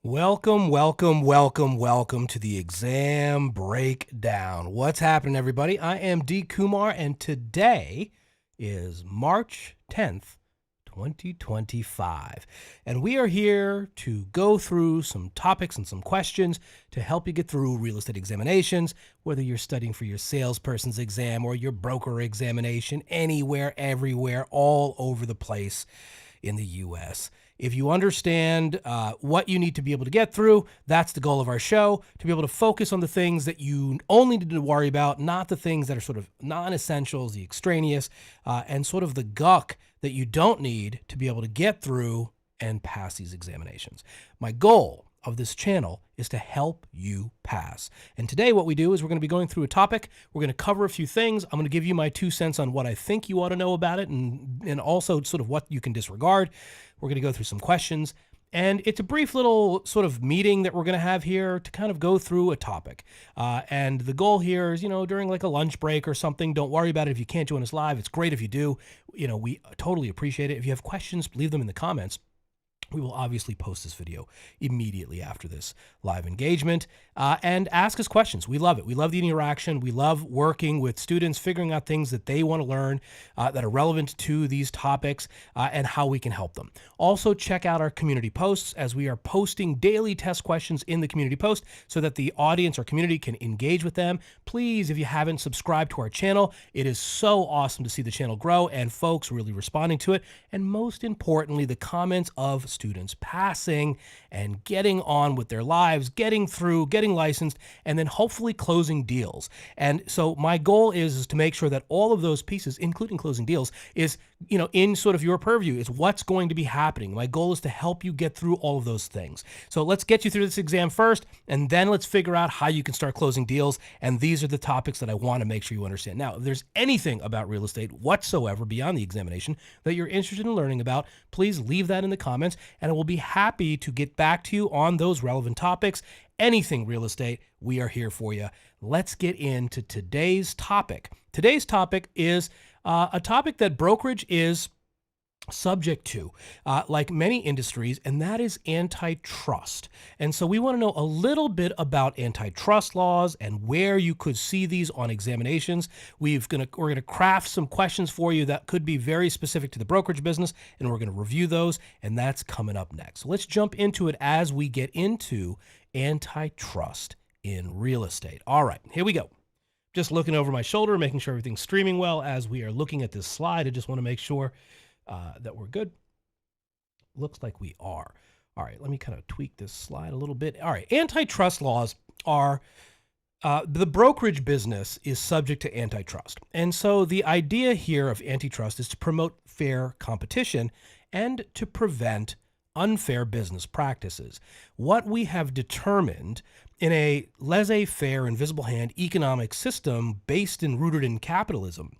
Welcome to the exam breakdown. What's happening, everybody? I am D. Kumar, and today is March 10th, 2025. And we are here to go through some topics and some questions to help you get through real estate examinations, whether you're studying for your salesperson's exam or your broker examination, anywhere, everywhere, all over the place in the U.S. If you understand what you need to be able to get through, that's the goal of our show, to be able to focus on the things that you only need to worry about, not the things that are sort of non-essentials, the extraneous, and sort of the guck that you don't need to be able to get through and pass these examinations. My goal of this channel is to help you pass. And today what we do is we're going to be going through a topic. We're going to cover a few things. I'm going to give you my 2 cents on what I think you ought to know about it and also sort of what you can disregard. We're going to go through some questions. And it's a brief little sort of meeting that we're going to have here to kind of go through a topic. And the goal here is, during like a lunch break or something, don't worry about it if you can't join us live. It's great if you do. We totally appreciate it. If you have questions, leave them in the comments. We will obviously post this video immediately after this live engagement and ask us questions. We love it. We love the interaction. We love working with students, figuring out things that they want to learn that are relevant to these topics and how we can help them. Also, check out our community posts as we are posting daily test questions in the community post so that the audience or community can engage with them. Please, if you haven't subscribed to our channel, it is so awesome to see the channel grow and folks really responding to it. And most importantly, the comments of students passing and getting on with their lives, getting through, getting licensed, and then hopefully closing deals. And so my goal is to make sure that all of those pieces, including closing deals, is, in sort of your purview, is what's going to be happening. My goal is to help you get through all of those things. So let's get you through this exam first, and then let's figure out how you can start closing deals. And these are the topics that I want to make sure you understand. Now, if there's anything about real estate whatsoever beyond the examination that you're interested in learning about, please leave that in the comments, and I will be happy to get back to you on those relevant topics. Anything real estate, we are here for you. Let's get into today's topic. Today's topic is a topic that brokerage is subject to, like many industries, and that is antitrust. And so we want to know a little bit about antitrust laws and where you could see these on examinations. We're going to craft some questions for you that could be very specific to the brokerage business, and we're going to review those, and that's coming up next. So let's jump into it as we get into antitrust in real estate. All right, here we go. Just looking over my shoulder, making sure everything's streaming well as we are looking at this slide. I just want to make sure that we're good. Looks like we are. All right, let me kind of tweak this slide a little bit. All right, antitrust laws are, the brokerage business is subject to antitrust. And so the idea here of antitrust is to promote fair competition and to prevent unfair business practices. What we have determined in a laissez-faire, invisible hand economic system based and rooted in capitalism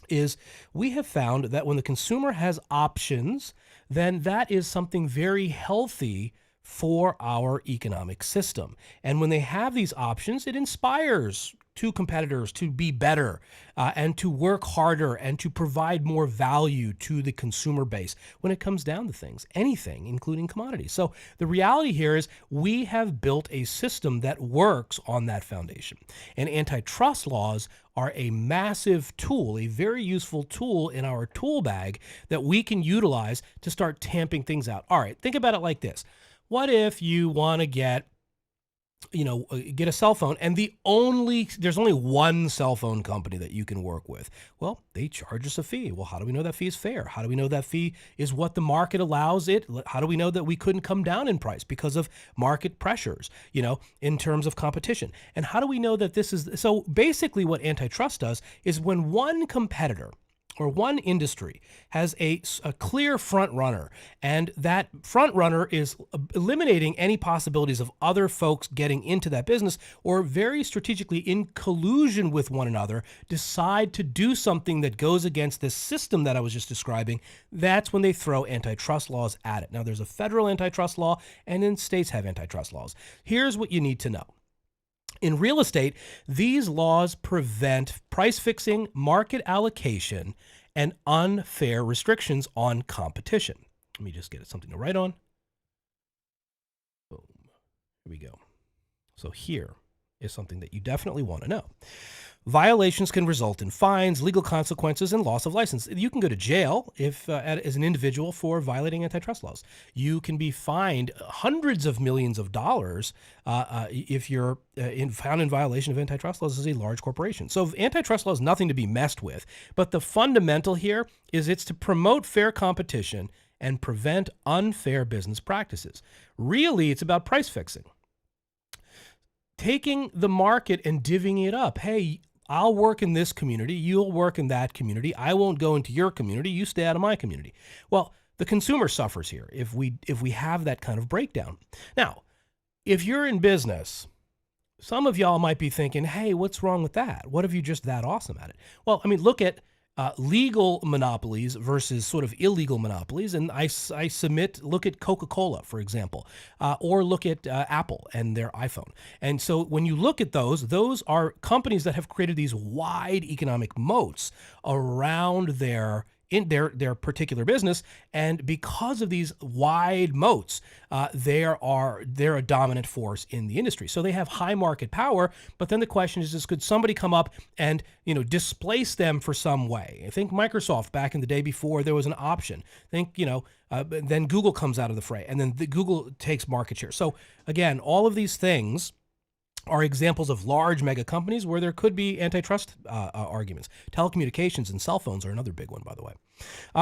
is we have found that when the consumer has options, then that is something very healthy for our economic system. And when they have these options, it inspires two competitors to be better and to work harder and to provide more value to the consumer base when it comes down to things, anything, including commodities. So the reality here is we have built a system that works on that foundation. And antitrust laws are a massive tool, a very useful tool in our tool bag that we can utilize to start tamping things out. All right, think about it like this. What if you want to get a cell phone and there's only one cell phone company that you can work with? Well, they charge us a fee. Well, how do we know that fee is fair? How do we know that fee is what the market allows it? How do we know that we couldn't come down in price because of market pressures, in terms of competition? And how do we know that this is, so basically what antitrust does is when one competitor or one industry has a clear front runner, and that front runner is eliminating any possibilities of other folks getting into that business, or very strategically in collusion with one another decide to do something that goes against this system that I was just describing, that's when they throw antitrust laws at it. Now, there's a federal antitrust law, and then states have antitrust laws. Here's what you need to know. In real estate, these laws prevent price fixing, market allocation, and unfair restrictions on competition. Let me just get something to write on. Here we go. So here is something that you definitely want to know. Violations can result in fines, legal consequences, and loss of license. You can go to jail if, as an individual, for violating antitrust laws. You can be fined hundreds of millions of dollars if you're found in violation of antitrust laws as a large corporation. So antitrust law is nothing to be messed with. But the fundamental here is it's to promote fair competition and prevent unfair business practices. Really, it's about price fixing. Taking the market and divvying it up. Hey, I'll work in this community, you'll work in that community. I won't go into your community, you stay out of my community. Well, the consumer suffers here if we have that kind of breakdown. Now, if you're in business, some of y'all might be thinking, hey, what's wrong with that? What if you're just that awesome at it? Well, I mean, look at legal monopolies versus sort of illegal monopolies. And I submit, look at Coca-Cola, for example, or look at Apple and their iPhone. And so when you look at those are companies that have created these wide economic moats around their particular business, and because of these wide moats, they're a dominant force in the industry. So they have high market power. But then the question is could somebody come up and displace them for some way? I think Microsoft back in the day before there was an option. Then Google comes out of the fray, and then Google takes market share. So again, all of these things are examples of large mega companies where there could be antitrust arguments. Telecommunications and cell phones are another big one, by the way.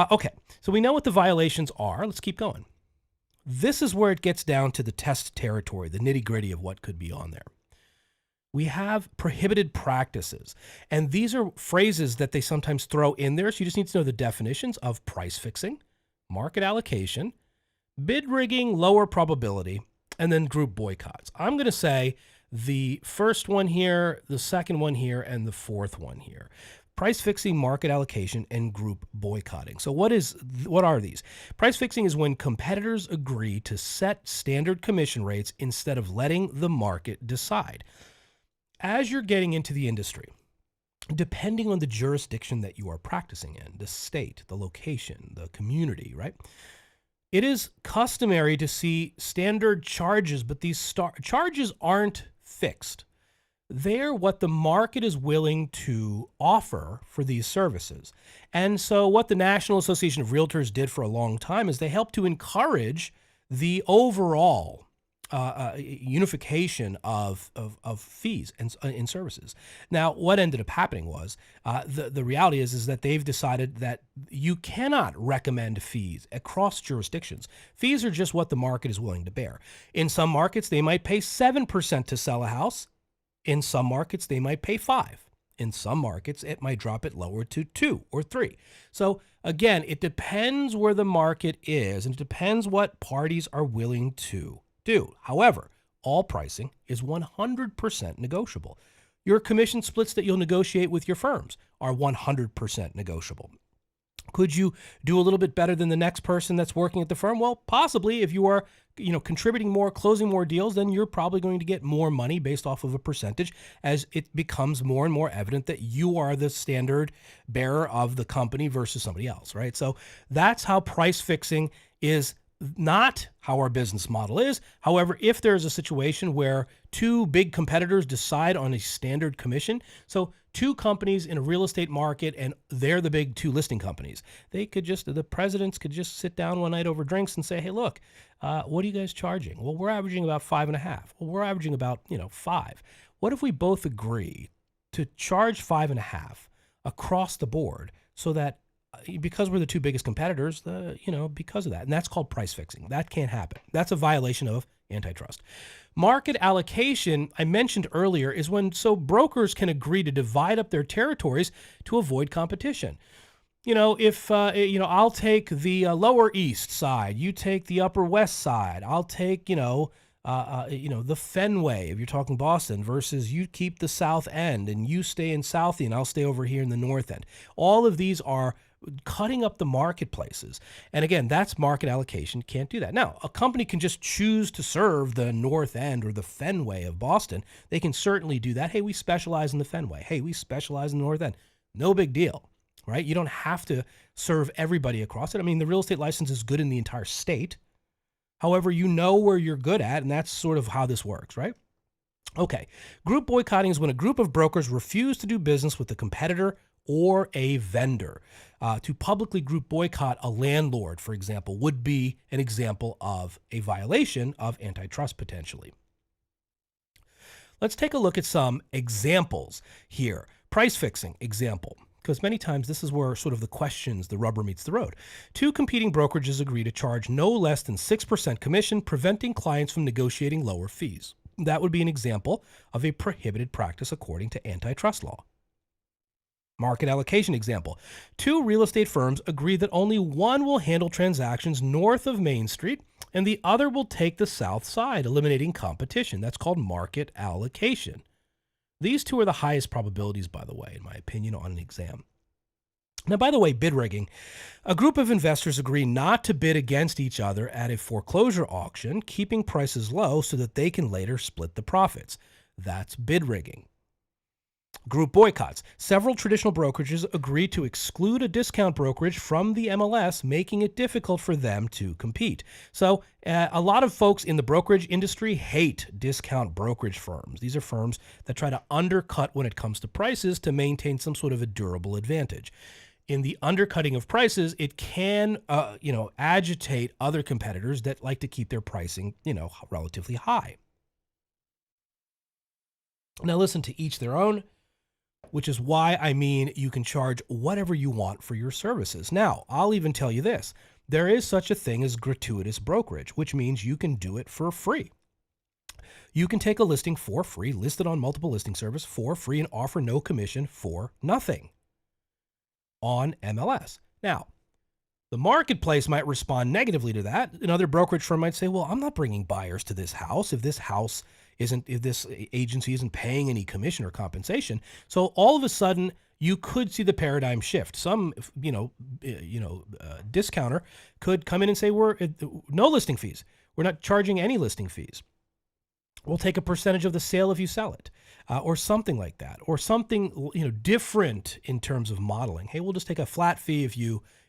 Okay, so we know what the violations are. Let's keep going. This is where it gets down to the test territory, the nitty-gritty of what could be on there. We have prohibited practices, and these are phrases that they sometimes throw in there, so you just need to know the definitions of price fixing, market allocation, bid rigging, lower probability, and then group boycotts. I'm going to say the first one here, the second one here, and the fourth one here. Price fixing, market allocation, and group boycotting. So what are these? Price fixing is when competitors agree to set standard commission rates instead of letting the market decide. As you're getting into the industry, depending on the jurisdiction that you are practicing in, the state, the location, the community, right? It is customary to see standard charges, but these charges aren't fixed. They're what the market is willing to offer for these services. And so what the National Association of Realtors did for a long time is they helped to encourage the overall unification of fees and in services. Now, what ended up happening was the reality is that they've decided that you cannot recommend fees across jurisdictions. Fees are just what the market is willing to bear. In some markets, they might pay 7% to sell a house. In some markets, they might pay 5%. In some markets, it might drop it lower to 2 or 3. So again, it depends where the market is, and it depends what parties are willing to do. However, all pricing is 100% negotiable. Your commission splits that you'll negotiate with your firms are 100% negotiable. Could you do a little bit better than the next person that's working at the firm? Well, possibly. If you are, contributing more, closing more deals, then you're probably going to get more money based off of a percentage as it becomes more and more evident that you are the standard bearer of the company versus somebody else, right? So that's how price fixing is not how our business model is. However, if there's a situation where two big competitors decide on a standard commission, so two companies in a real estate market and they're the big two listing companies, the presidents could just sit down one night over drinks and say, hey, look, what are you guys charging? Well, we're averaging about 5.5. Well, we're averaging about, 5. What if we both agree to charge 5.5 across the board so that because we're the two biggest competitors, because of that. And that's called price fixing. That can't happen. That's a violation of antitrust. Market allocation, I mentioned earlier, is when brokers can agree to divide up their territories to avoid competition. If I'll take the lower east side, you take the upper west side, I'll take, the Fenway, if you're talking Boston, versus you keep the south end and you stay in Southie and I'll stay over here in the north end. All of these are cutting up the marketplaces. And again, that's market allocation. Can't do that. Now, a company can just choose to serve the north end or the Fenway of Boston. They can certainly do that. Hey, we specialize in the Fenway. Hey, we specialize in the north end. No big deal, right? You don't have to serve everybody across it. I mean, the real estate license is good in the entire state. However, you know where you're good at, and that's sort of how this works, right? Okay. Group boycotting is when a group of brokers refuse to do business with a competitor or a vendor. To publicly group boycott a landlord, for example, would be an example of a violation of antitrust potentially. Let's take a look at some examples here. Price fixing example, because many times this is where sort of the questions, the rubber meets the road. Two competing brokerages agree to charge no less than 6% commission, preventing clients from negotiating lower fees. That would be an example of a prohibited practice according to antitrust law. Market allocation example. Two real estate firms agree that only one will handle transactions north of Main Street and the other will take the south side, eliminating competition. That's called market allocation. These two are the highest probabilities, by the way, in my opinion, on an exam. Now, by the way, bid rigging. A group of investors agree not to bid against each other at a foreclosure auction, keeping prices low so that they can later split the profits. That's bid rigging. Group boycotts. Several traditional brokerages agree to exclude a discount brokerage from the MLS, making it difficult for them to compete. So a lot of folks in the brokerage industry hate discount brokerage firms. These are firms that try to undercut when it comes to prices to maintain some sort of a durable advantage. In the undercutting of prices, it can, agitate other competitors that like to keep their pricing, relatively high. Now, listen, to each their own, which is why you can charge whatever you want for your services. Now, I'll even tell you this. There is such a thing as gratuitous brokerage, which means you can do it for free. You can take a listing for free, list it on multiple listing service for free, and offer no commission for nothing on MLS. Now, the marketplace might respond negatively to that. Another brokerage firm might say, well, I'm not bringing buyers to this house if this agency isn't paying any commission or compensation. So all of a sudden, you could see the paradigm shift. Some, discounter could come in and say, we're no listing fees. We're not charging any listing fees. We'll take a percentage of the sale if you sell it, or something like that, or something different in terms of modeling. Hey, we'll just take a flat fee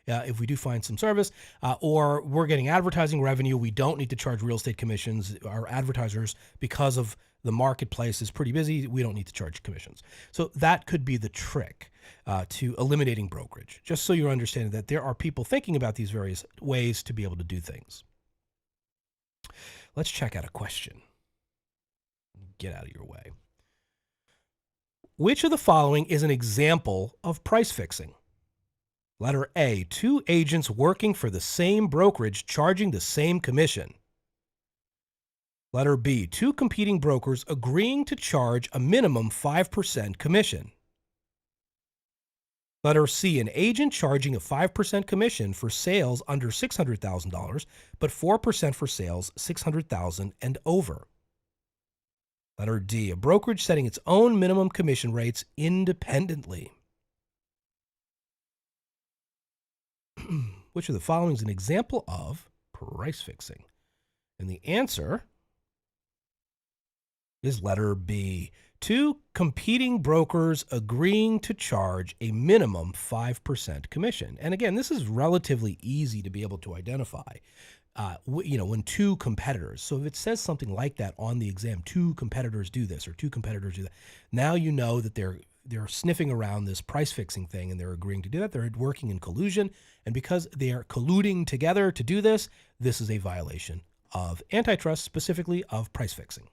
if we do find some service, or we're getting advertising revenue. We don't need to charge real estate commissions. Our advertisers, because of the marketplace is pretty busy, we don't need to charge commissions. So that could be the trick to eliminating brokerage, just so you're understanding that there are people thinking about these various ways to be able to do things. Let's check out a question. Get out of your way. Which of the following is an example of price fixing? Letter A, two agents working for the same brokerage charging the same commission. Letter B, two competing brokers agreeing to charge a minimum 5% commission. Letter C, an agent charging a 5% commission for sales under $600,000, but 4% for sales $600,000 and over. Letter D, a brokerage setting its own minimum commission rates independently. Which of the following is an example of price fixing? And the answer is letter B, two competing brokers agreeing to charge a minimum 5% commission. And again, this is relatively easy to be able to identify. When two competitors, so if it says something like that on the exam, two competitors do this or two competitors do that, now you know that they're sniffing around this price fixing thing and they're agreeing to do that. They're working in collusion. And because they are colluding together to do this, this is a violation of antitrust, specifically of price fixing.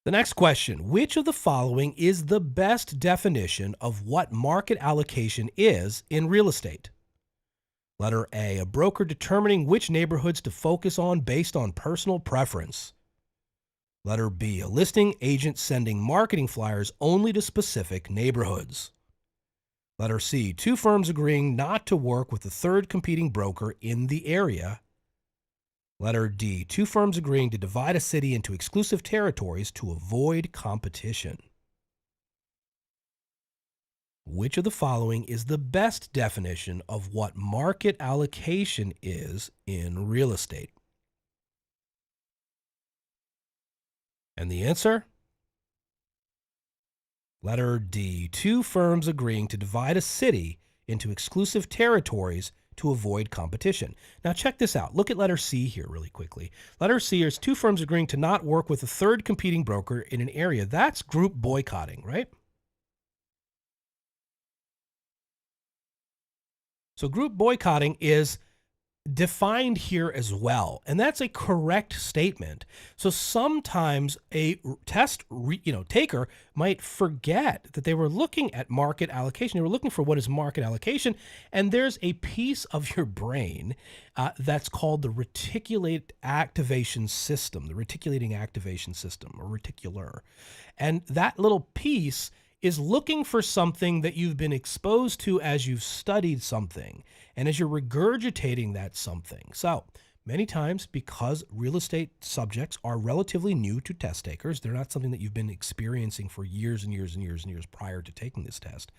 The next question, which of the following is the best definition of what market allocation is in real estate? Letter A, a broker determining which neighborhoods to focus on based on personal preference. Letter B, a listing agent sending marketing flyers only to specific neighborhoods. Letter C, two firms agreeing not to work with a third competing broker in the area. Letter D, two firms agreeing to divide a city into exclusive territories to avoid competition. Which of the following is the best definition of what market allocation is in real estate? And the answer? Letter D, two firms agreeing to divide a city into exclusive territories to avoid competition. Now check this out. Look at letter C here really quickly. Letter C is two firms agreeing to not work with a third competing broker in an area. That's group boycotting, right? So group boycotting is defined here as well, and that's a correct statement. So sometimes a test taker might forget that they were looking at market allocation. They were looking for what is market allocation, and there's a piece of your brain that's called the reticulating activation system, or reticular, and that little piece is looking for something that you've been exposed to as you've studied something and as you're regurgitating that something. So many times, because real estate subjects are relatively new to test takers, they're not something that you've been experiencing for years and years and years and years prior to taking this test.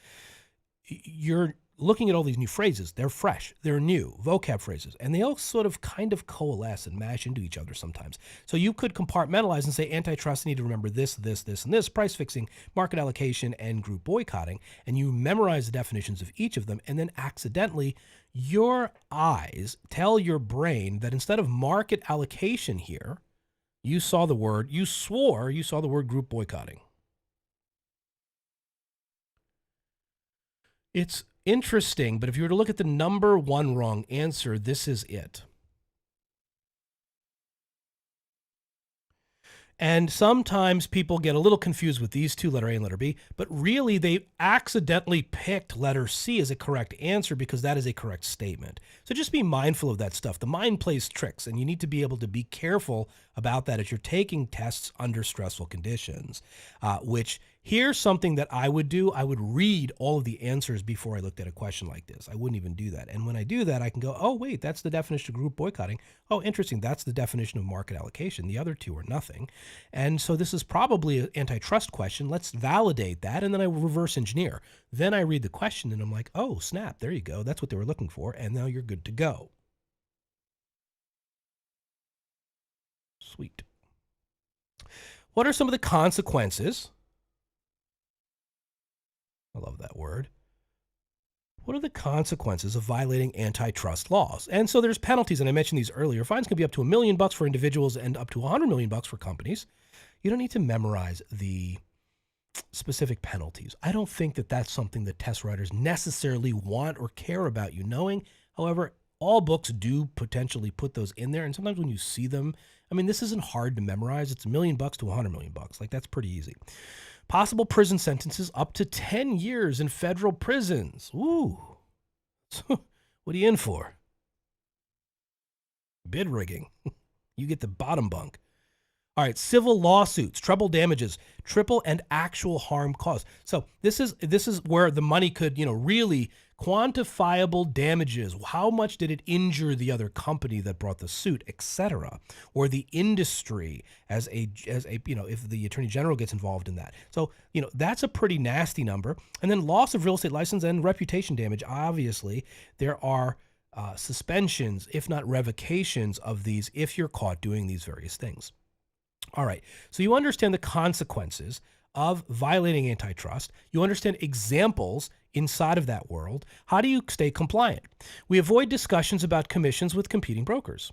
You're looking at all these new phrases. They're fresh, they're new vocab phrases, and they all sort of kind of coalesce and mash into each other sometimes. So you could compartmentalize and say antitrust, I need to remember this, this, this, and this, price fixing, market allocation, and group boycotting, and you memorize the definitions of each of them, and then accidentally your eyes tell your brain that instead of market allocation here, you swore you saw the word group boycotting. It's interesting, but if you were to look at the number one wrong answer, this is it. And sometimes people get a little confused with these two, letter A and letter B, but really they accidentally picked letter C as a correct answer because that is a correct statement. So just be mindful of that stuff. The mind plays tricks, and you need to be able to be careful about that as you're taking tests under stressful conditions, which here's something that I would do. I would read all of the answers before I looked at a question like this. I wouldn't even do that. And when I do that, I can go, oh, wait, that's the definition of group boycotting. Oh, interesting. That's the definition of market allocation. The other two are nothing. And so this is probably an antitrust question. Let's validate that. And then I reverse engineer. Then I read the question and I'm like, oh, snap. There you go. That's what they were looking for. And now you're good to go. Sweet. What are some of the consequences? I love that word. What are the consequences of violating antitrust laws? And so there's penalties, and I mentioned these earlier. Fines can be up to $1 million for individuals and up to $100 million for companies. You don't need to memorize the specific penalties. I don't think that that's something that test writers necessarily want or care about you knowing. However, all books do potentially put those in there, and sometimes when you see them, I mean, this isn't hard to memorize. It's $1 million to $100 million. Like, that's pretty easy. Possible prison sentences up to 10 years in federal prisons. Ooh. So what are you in for? Bid rigging. You get the bottom bunk. All right, civil lawsuits, treble damages, triple and actual harm caused. So this is where the money could, really quantifiable damages. How much did it injure the other company that brought the suit, etc., or the industry as a if the attorney general gets involved in that. So that's a pretty nasty number. And then loss of real estate license and reputation damage. Obviously, there are suspensions, if not revocations, of these if you're caught doing these various things. All right, so you understand the consequences of violating antitrust. You understand examples inside of that world. How do you stay compliant? We avoid discussions about commissions with competing brokers.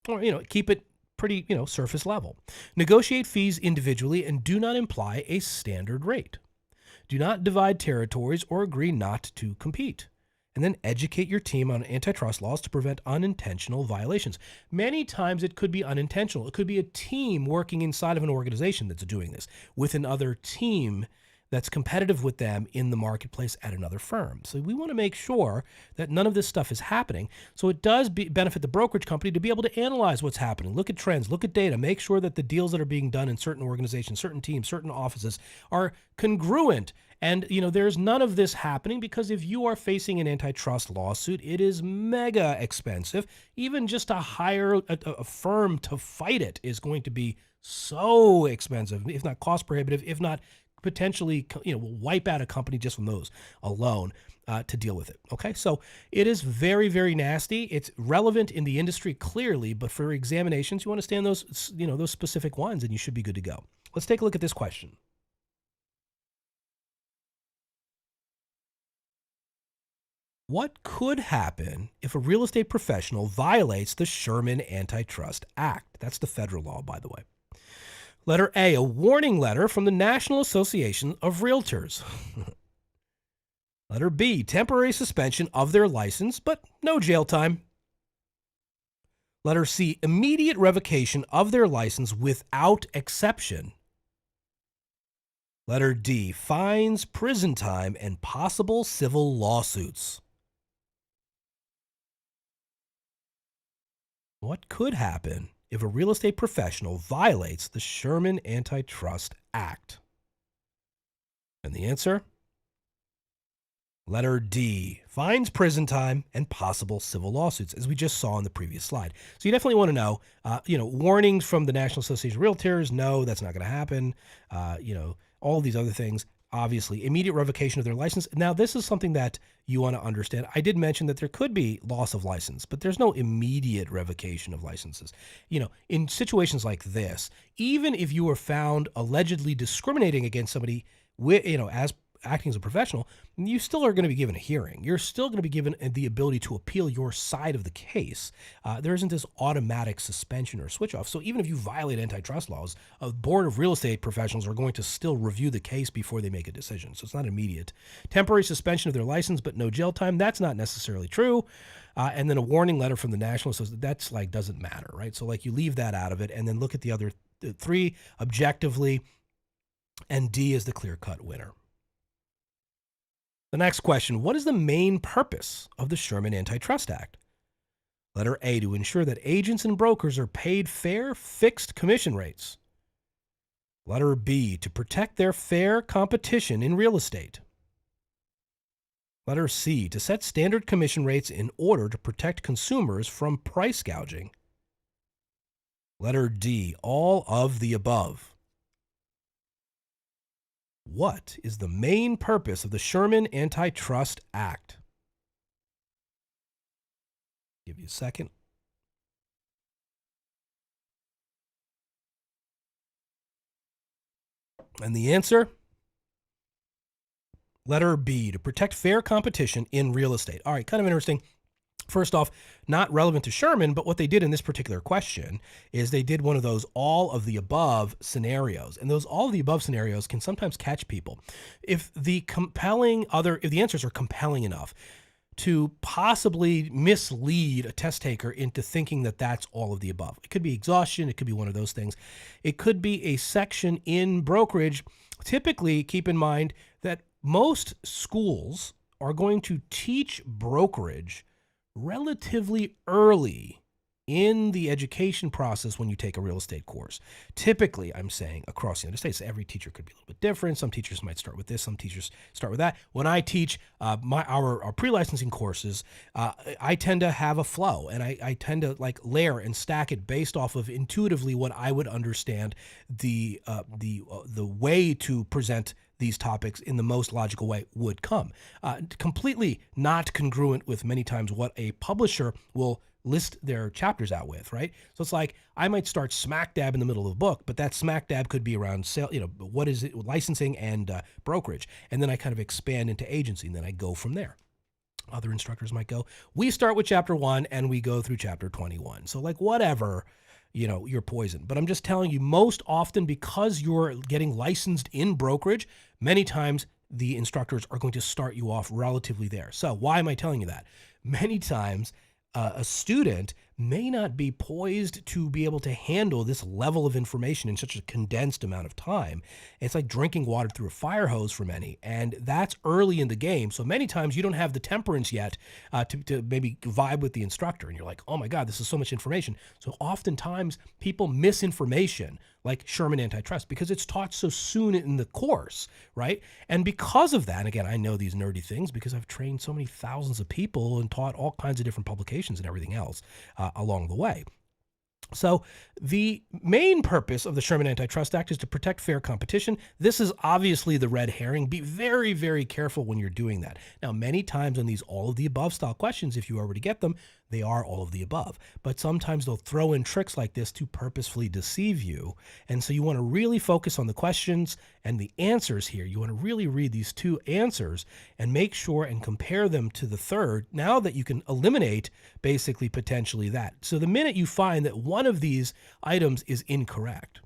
Or, keep it pretty, surface level. Negotiate fees individually and do not imply a standard rate. Do not divide territories or agree not to compete. And then educate your team on antitrust laws to prevent unintentional violations. Many times it could be unintentional. It could be a team working inside of an organization that's doing this with another team that's competitive with them in the marketplace at another firm. So we want to make sure that none of this stuff is happening. So it does benefit the brokerage company to be able to analyze what's happening, look at trends, look at data, make sure that the deals that are being done in certain organizations, certain teams, certain offices are congruent. And, there's none of this happening because if you are facing an antitrust lawsuit, it is mega expensive. Even just to hire a firm to fight it is going to be so expensive, if not cost prohibitive, if not potentially, wipe out a company just from those alone to deal with it. Okay, so it is very, very nasty. It's relevant in the industry clearly, but for examinations, you want to stay on those, those specific ones, and you should be good to go. Let's take a look at this question. What could happen if a real estate professional violates the Sherman Antitrust Act? That's the federal law, by the way. Letter A, a warning letter from the National Association of Realtors. Letter B, temporary suspension of their license, but no jail time. Letter C, immediate revocation of their license without exception. Letter D, fines, prison time, and possible civil lawsuits. What could happen if a real estate professional violates the Sherman Antitrust Act? And the answer? Letter D, fines, prison time, and possible civil lawsuits, as we just saw in the previous slide. So you definitely want to know, warnings from the National Association of Realtors. No, that's not going to happen. All of these other things. Obviously, immediate revocation of their license. Now, this is something that you want to understand. I did mention that there could be loss of license, but there's no immediate revocation of licenses. In situations like this, even if you were found allegedly discriminating against somebody, as acting as a professional, you still are going to be given a hearing. You're still going to be given the ability to appeal your side of the case. There isn't this automatic suspension or switch off. So even if you violate antitrust laws, a board of real estate professionals are going to still review the case before they make a decision. So it's not immediate. Temporary suspension of their license, but no jail time. That's not necessarily true. And then a warning letter from the National Association, that's doesn't matter, right? So you leave that out of it and then look at the other three objectively, and D is the clear-cut winner. The next question, what is the main purpose of the Sherman Antitrust Act? Letter A, to ensure that agents and brokers are paid fair, fixed commission rates. Letter B, to protect their fair competition in real estate. Letter C, to set standard commission rates in order to protect consumers from price gouging. Letter D, all of the above. What is the main purpose of the Sherman Antitrust Act? Give you a second. And the answer? Letter B, to protect fair competition in real estate. All right, kind of interesting. First off, not relevant to Sherman, but what they did in this particular question is they did one of those all of the above scenarios. And those all of the above scenarios can sometimes catch people. If the answers are compelling enough to possibly mislead a test taker into thinking that that's all of the above. It could be exhaustion. It could be one of those things. It could be a section in brokerage. Typically, keep in mind that most schools are going to teach brokerage relatively early in the education process when you take a real estate course. Typically, I'm saying across the United States, every teacher could be a little bit different. Some teachers might start with this, some teachers start with that. When I teach our pre-licensing courses, I tend to have a flow, and I tend to layer and stack it based off of intuitively what I would understand the way to present these topics in the most logical way would come. Completely not congruent with many times what a publisher will list their chapters out with, right? So it's I might start smack dab in the middle of the book, but that smack dab could be around sale, what is it, licensing and brokerage. And then I kind of expand into agency, and then I go from there. Other instructors might go, we start with chapter 1 and we go through chapter 21. So whatever, you're poison. But I'm just telling you, most often, because you're getting licensed in brokerage, many times the instructors are going to start you off relatively there. So why am I telling you that? Many times a student may not be poised to be able to handle this level of information in such a condensed amount of time. It's like drinking water through a fire hose for many, and that's early in the game. So many times you don't have the temperance yet to maybe vibe with the instructor, and you're like, oh my God, this is so much information. So oftentimes people miss information like Sherman Antitrust because it's taught so soon in the course, right? And because of that, and again, I know these nerdy things because I've trained so many thousands of people and taught all kinds of different publications and everything else along the way. So the main purpose of the Sherman Antitrust Act is to protect fair competition. This is obviously the red herring. Be very, very careful when you're doing that. Now, many times on these all of the above style questions, if you already get them, they are all of the above. But sometimes they'll throw in tricks like this to purposefully deceive you. And so you want to really focus on the questions and the answers here. You want to really read these two answers and make sure and compare them to the third, now that you can eliminate basically potentially that. So the minute you find that one of these items is incorrect,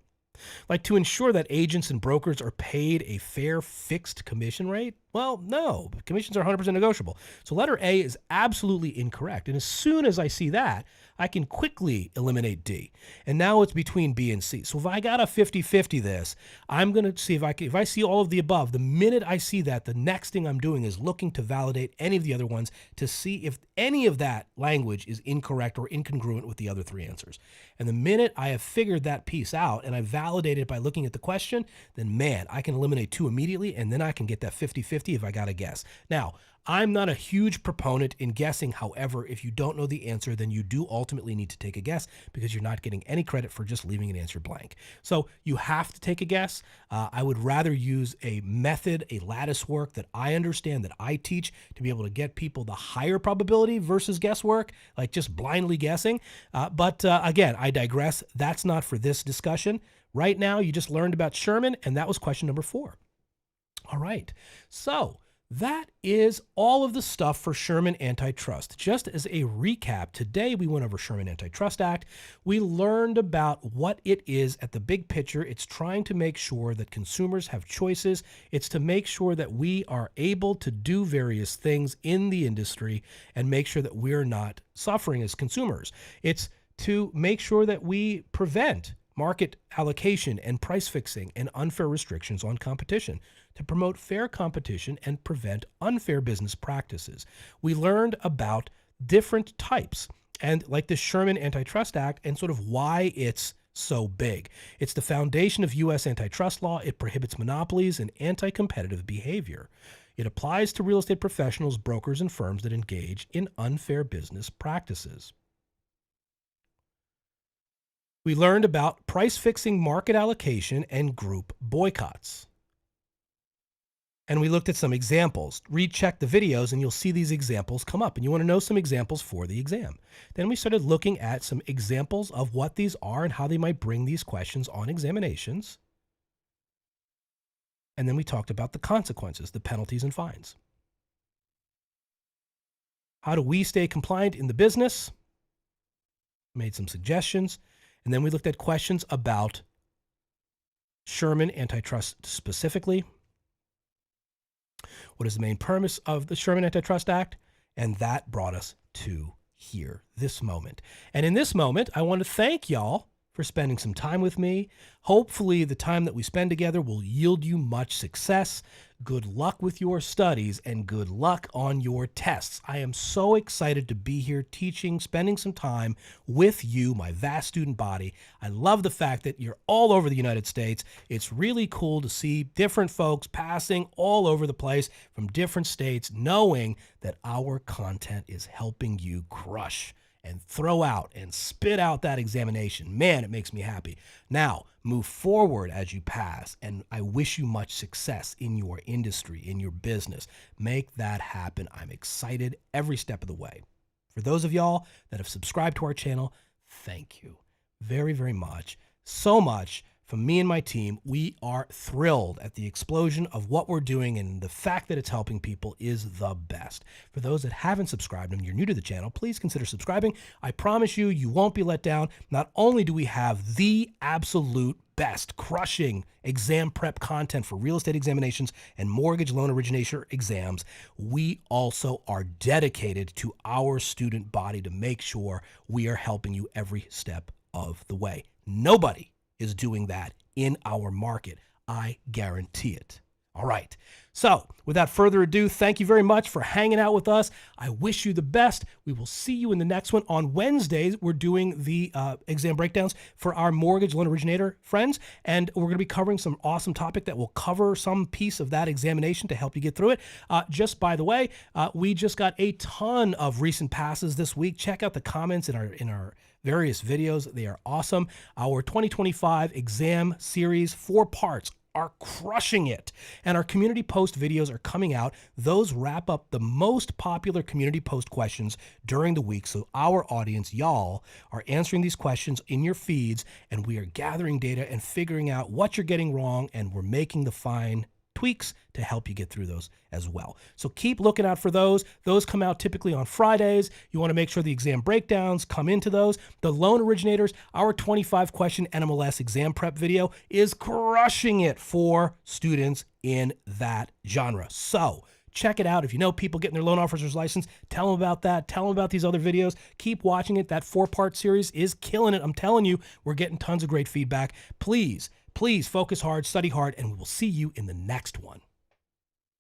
like to ensure that agents and brokers are paid a fair fixed commission rate? Well, no, commissions are 100% negotiable. So letter A is absolutely incorrect. And as soon as I see that, I can quickly eliminate D. And now it's between B and C. So if I got a 50-50 this, I'm going to see if I see all of the above. The minute I see that, the next thing I'm doing is looking to validate any of the other ones to see if any of that language is incorrect or incongruent with the other three answers. And the minute I have figured that piece out and I validate it by looking at the question, then man, I can eliminate 2 immediately, and then I can get that 50-50 if I got to guess. Now, I'm not a huge proponent in guessing. However, if you don't know the answer, then you do ultimately need to take a guess, because you're not getting any credit for just leaving an answer blank. So you have to take a guess. I would rather use a method, a lattice work that I understand, that I teach, to be able to get people the higher probability versus guesswork, like just blindly guessing. But again, I digress. That's not for this discussion. Right now, you just learned about Sherman, and that was question number 4. All right. So that is all of the stuff for Sherman Antitrust. Just as a recap, today we went over Sherman Antitrust Act. We learned about what it is at the big picture. It's trying to make sure that consumers have choices. It's to make sure that we are able to do various things in the industry and make sure that we're not suffering as consumers. It's to make sure that we prevent market allocation and price fixing and unfair restrictions on competition, to promote fair competition and prevent unfair business practices. We learned about different types, and like the Sherman Antitrust Act, and sort of why it's so big. It's the foundation of U.S. antitrust law. It prohibits monopolies and anti-competitive behavior. It applies to real estate professionals, brokers, and firms that engage in unfair business practices. We learned about price fixing, market allocation, and group boycotts. And we looked at some examples. Recheck the videos and you'll see these examples come up. And you want to know some examples for the exam. Then we started looking at some examples of what these are and how they might bring these questions on examinations. And then we talked about the consequences, the penalties and fines. How do we stay compliant in the business? Made some suggestions. And then we looked at questions about Sherman Antitrust specifically. What is the main premise of the Sherman Antitrust Act? And that brought us to here, this moment. And in this moment, I want to thank y'all for spending some time with me. Hopefully, the time that we spend together will yield you much success. Good luck with your studies and good luck on your tests. I am so excited to be here teaching, spending some time with you, my vast student body. I love the fact that you're all over the United States. It's really cool to see different folks passing all over the place from different states, knowing that our content is helping you crush and throw out and spit out that examination. Man, it makes me happy. Now, move forward as you pass, and I wish you much success in your industry, in your business. Make that happen. I'm excited every step of the way. For those of y'all that have subscribed to our channel, thank you very, very much. So much. From me and my team, we are thrilled at the explosion of what we're doing, and the fact that it's helping people is the best. For those that haven't subscribed and you're new to the channel, please consider subscribing. I promise you, you won't be let down. Not only do we have the absolute best crushing exam prep content for real estate examinations and mortgage loan origination exams, we also are dedicated to our student body to make sure we are helping you every step of the way. Nobody is doing that in our market. I guarantee it. All right. So without further ado, thank you very much for hanging out with us. I wish you the best. We will see you in the next one. On Wednesdays, we're doing the exam breakdowns for our mortgage loan originator friends, and we're going to be covering some awesome topic that will cover some piece of that examination to help you get through it. Just by the way, we just got a ton of recent passes this week. Check out the comments in our various videos. They are awesome. Our 2025 exam series, 4 parts, are crushing it. And our community post videos are coming out. Those wrap up the most popular community post questions during the week. So our audience, y'all, are answering these questions in your feeds, and we are gathering data and figuring out what you're getting wrong, and we're making the fine tweaks to help you get through those as well. So keep looking out for those. Those come out typically on Fridays. You want to make sure the exam breakdowns come into those. The Loan Originators, our 25 question NMLS exam prep video is crushing it for students in that genre. So check it out. If you know people getting their loan officer's license, tell them about that. Tell them about these other videos. Keep watching it. That 4-part series is killing it. I'm telling you, we're getting tons of great feedback. Please focus hard, study hard, and we will see you in the next one.